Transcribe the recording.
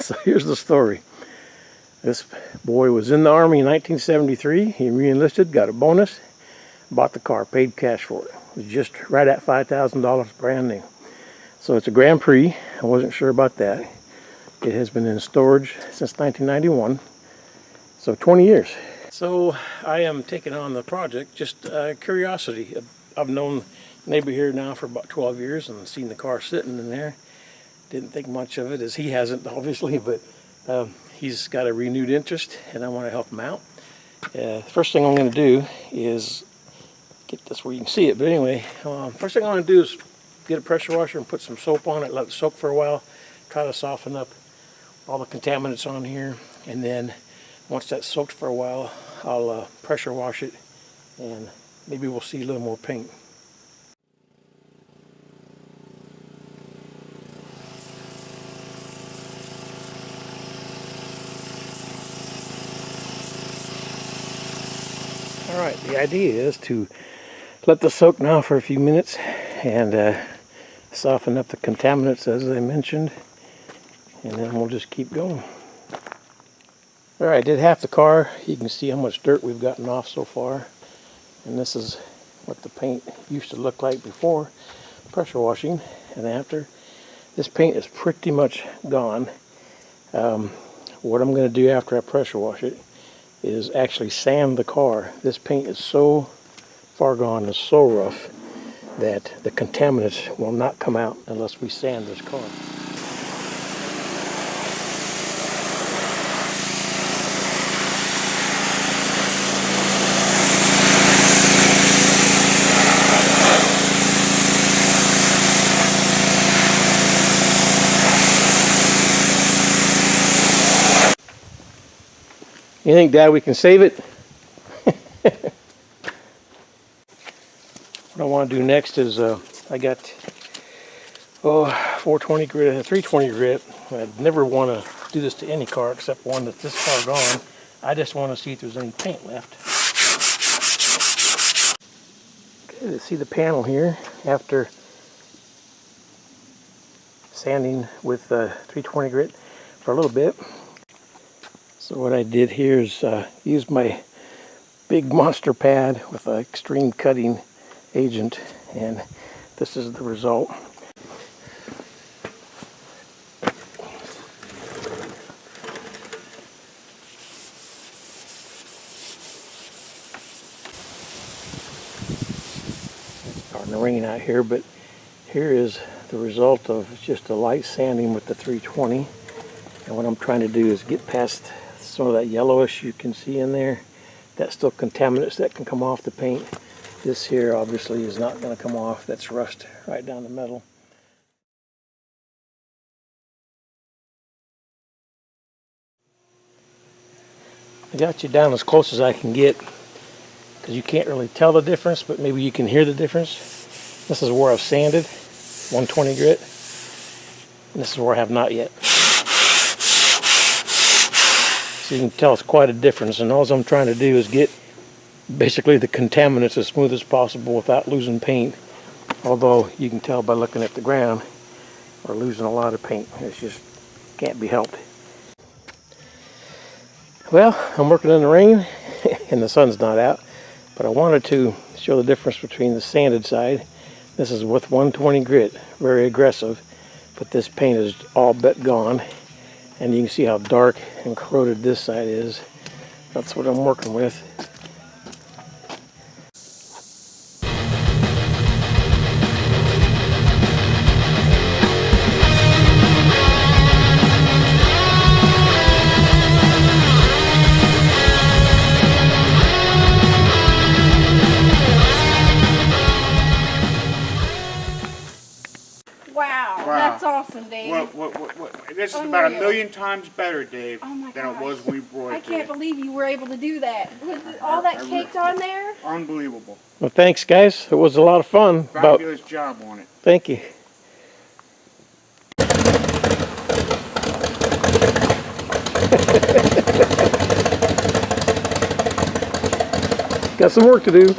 So here's the story. This boy was in the Army in 1973. He re-enlisted, got a bonus, bought the car, paid cash for it. It was just right at $5,000 brand new. So it's a Grand Prix. I wasn't sure about that. It has been in storage since 1991. So 20 years. So I am taking on the project, just curiosity. I've known the neighbor here now for about 12 years and seen the car sitting in there. Didn't think much of it, as he hasn't, obviously, but he's got a renewed interest and I want to help him out. The first thing I'm going to do is get this where you can see it, but anyway, first thing I'm going to do is get a pressure washer and put some soap on it, let it soak for a while, try to soften up all the contaminants on here, and then once that's soaked for a while, I'll pressure wash it and maybe we'll see a little more paint. Alright, the idea is to let this soak now for a few minutes and soften up the contaminants as I mentioned, and then we'll just keep going. Alright, did half the car. You can see how much dirt we've gotten off so far, and this is what the paint used to look like before pressure washing and after. This paint is pretty much gone. What I'm going to do after I pressure wash it is actually sand the car. This paint is so far gone and so rough that the contaminants will not come out unless we sand this car. You think, Dad, we can save it? What I want to do next is I got 420 grit, 320 grit. I'd never want to do this to any car except one that's this far gone. I just want to see if there's any paint left. Okay, let's see the panel here after sanding with 320 grit for a little bit. So what I did here is use my big monster pad with an extreme cutting agent, and this is the result. It's starting to rain out here, but here is the result of just a light sanding with the 320. And what I'm trying to do is get past some of that yellowish you can see in there. That's still contaminants that can come off the paint. This here obviously is not going to come off. That's rust right down the middle. I got you down as close as I can get because you can't really tell the difference, but maybe you can hear the difference. This is where I've sanded 120 grit, and this is where I have not yet. So you can tell it's quite a difference, and all I'm trying to do is get basically the contaminants as smooth as possible without losing paint. Although you can tell by looking at the ground we're losing a lot of paint. It's just can't be helped. Well, I'm working in the rain and the sun's not out, but I wanted to show the difference between the sanded side. This is with 120 grit, very aggressive, but this paint is all but gone. And you can see how dark and corroded this side is. That's what I'm working with. Wow, that's awesome, Dave. This is about 1,000,000 times better, Dave, than it was when we brought it. I can't believe you were able to do that. With all that caked on there? Unbelievable. Well, thanks, guys. It was a lot of fun. Fabulous job on it. Thank you. Got some work to do.